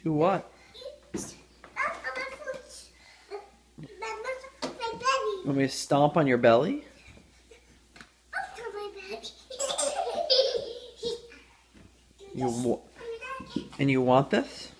Do what? Want me to stomp on your belly? And you want this?